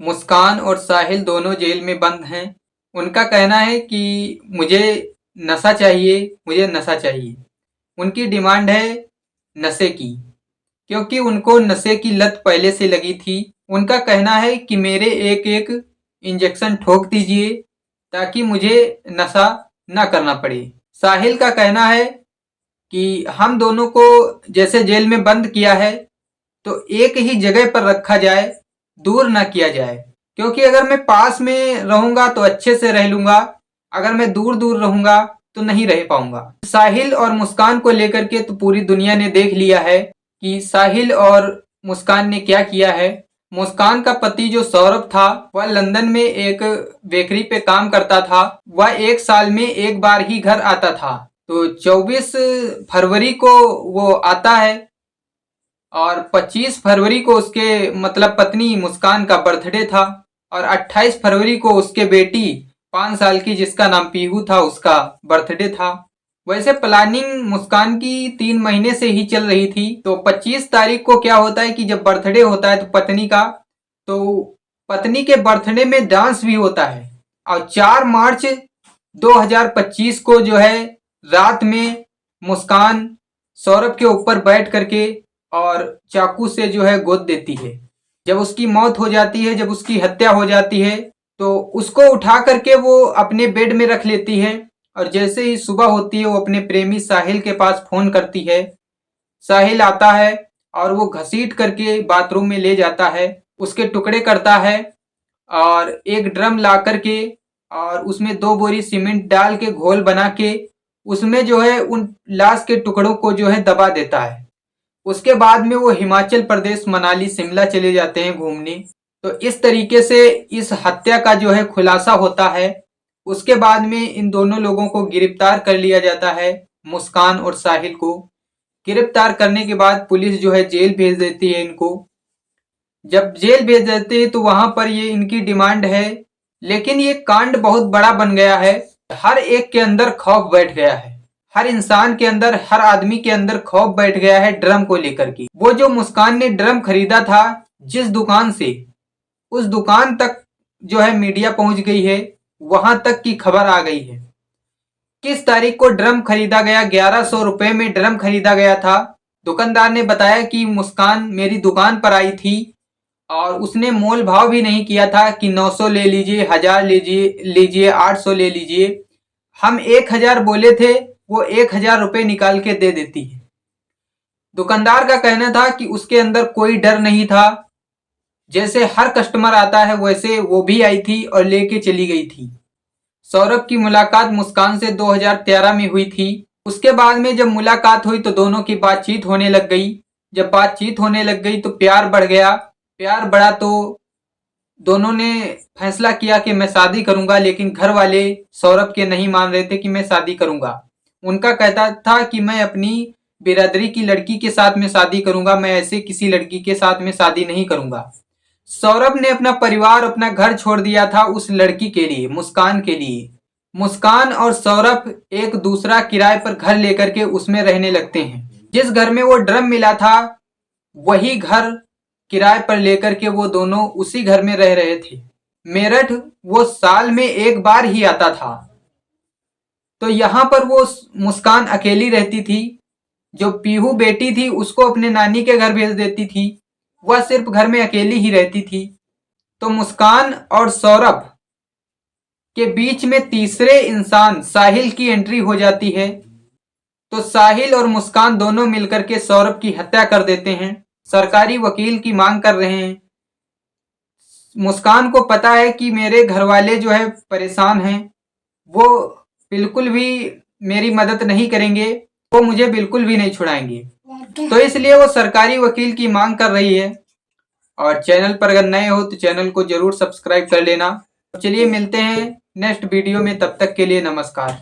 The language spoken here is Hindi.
मुस्कान और साहिल दोनों जेल में बंद हैं। उनका कहना है कि मुझे नशा चाहिए, मुझे नशा चाहिए। उनकी डिमांड है नशे की, क्योंकि उनको नशे की लत पहले से लगी थी। उनका कहना है कि मेरे एक एक इंजेक्शन ठोक दीजिए ताकि मुझे नशा ना करना पड़े। साहिल का कहना है कि हम दोनों को जैसे जेल में बंद किया है तो एक ही जगह पर रखा जाए, दूर ना किया जाए, क्योंकि अगर मैं पास में रहूंगा तो अच्छे से रह लूंगा, अगर मैं दूर दूर रहूंगा तो नहीं रह पाऊंगा। साहिल और मुस्कान को लेकर के तो पूरी दुनिया ने देख लिया है कि साहिल और मुस्कान ने क्या किया है। मुस्कान का पति जो सौरभ था वह लंदन में एक बेकरी पे काम करता था। वह एक साल में एक बार ही घर आता था। तो 24 फरवरी को वो आता है और 25 फरवरी को उसके मतलब पत्नी मुस्कान का बर्थडे था और 28 फरवरी को उसके बेटी 5 साल की जिसका नाम पीहू था उसका बर्थडे था। वैसे प्लानिंग मुस्कान की 3 महीने से ही चल रही थी। तो 25 तारीख को क्या होता है कि जब बर्थडे होता है तो पत्नी का, तो पत्नी के बर्थडे में डांस भी होता है। और 4 मार्च 2025 को जो है रात में मुस्कान सौरभ के ऊपर बैठ करके और चाकू से जो है गोद देती है। जब उसकी मौत हो जाती है, जब उसकी हत्या हो जाती है, तो उसको उठा करके वो अपने बेड में रख लेती है और जैसे ही सुबह होती है वो अपने प्रेमी साहिल के पास फोन करती है। साहिल आता है और वो घसीट करके बाथरूम में ले जाता है, उसके टुकड़े करता है और एक ड्रम ला करके और उसमें 2 बोरी सीमेंट डाल के घोल बना के उसमें जो है उन लाश के टुकड़ों को जो है दबा देता है। उसके बाद में वो हिमाचल प्रदेश, मनाली, शिमला चले जाते हैं घूमने। तो इस तरीके से इस हत्या का जो है खुलासा होता है। उसके बाद में इन दोनों लोगों को गिरफ्तार कर लिया जाता है, मुस्कान और साहिल को। गिरफ्तार करने के बाद पुलिस जो है जेल भेज देती है इनको। जब जेल भेज देते हैं तो वहां पर ये इनकी डिमांड है, लेकिन ये कांड बहुत बड़ा बन गया है। हर एक के अंदर खौफ बैठ गया है, हर इंसान के अंदर, हर आदमी के अंदर खौफ बैठ गया है ड्रम को लेकर के। वो जो मुस्कान ने ड्रम खरीदा था जिस दुकान से, उस दुकान तक जो है मीडिया पहुंच गई है, वहां तक की खबर आ गई है। किस तारीख को ड्रम खरीदा गया, 1100 रुपए में ड्रम खरीदा गया था। दुकानदार ने बताया कि मुस्कान मेरी दुकान पर आई थी और उसने मोल भाव भी नहीं किया था कि 900 ले लीजिए, 1000 लीजिए 800 ले लीजिए। हम 1000 बोले थे, वो 1000 रुपए निकाल के दे देती है। दुकानदार का कहना था कि उसके अंदर कोई डर नहीं था, जैसे हर कस्टमर आता है वैसे वो भी आई थी और लेके चली गई थी। सौरभ की मुलाकात मुस्कान से 2013 में हुई थी। उसके बाद में जब मुलाकात हुई तो दोनों की बातचीत होने लग गई। जब बातचीत होने लग गई तो प्यार बढ़ गया। प्यार बढ़ा तो दोनों ने फैसला किया कि मैं शादी करूंगा, लेकिन घर वाले सौरभ के नहीं मान रहे थे कि मैं शादी करूंगा। उनका कहता था कि मैं अपनी बिरादरी की लड़की के साथ में शादी करूंगा, मैं ऐसे किसी लड़की के साथ में शादी नहीं करूंगा। सौरभ ने अपना परिवार, अपना घर छोड़ दिया था उस लड़की के लिए, मुस्कान के लिए। मुस्कान और सौरभ एक दूसरा किराए पर घर लेकर के उसमें रहने लगते हैं। जिस घर में वो ड्रम मिला था वही घर किराए पर लेकर के वो दोनों उसी घर में रह रहे थे। मेरठ वो साल में एक बार ही आता था। तो यहाँ पर वो मुस्कान अकेली रहती थी। जो पीहू बेटी थी उसको अपने नानी के घर भेज देती थी, वह सिर्फ घर में अकेली ही रहती थी। तो मुस्कान और सौरभ के बीच में तीसरे इंसान साहिल की एंट्री हो जाती है। तो साहिल और मुस्कान दोनों मिलकर के सौरभ की हत्या कर देते हैं। सरकारी वकील की मांग कर रहे हैं। मुस्कान को पता है कि मेरे घर वाले जो है परेशान हैं, वो बिल्कुल भी मेरी मदद नहीं करेंगे, वो मुझे बिल्कुल भी नहीं छुड़ाएंगे। तो इसलिए वो सरकारी वकील की मांग कर रही है। और चैनल पर अगर नए हो तो चैनल को जरूर सब्सक्राइब कर लेना। चलिए मिलते हैं नेक्स्ट वीडियो में, तब तक के लिए नमस्कार।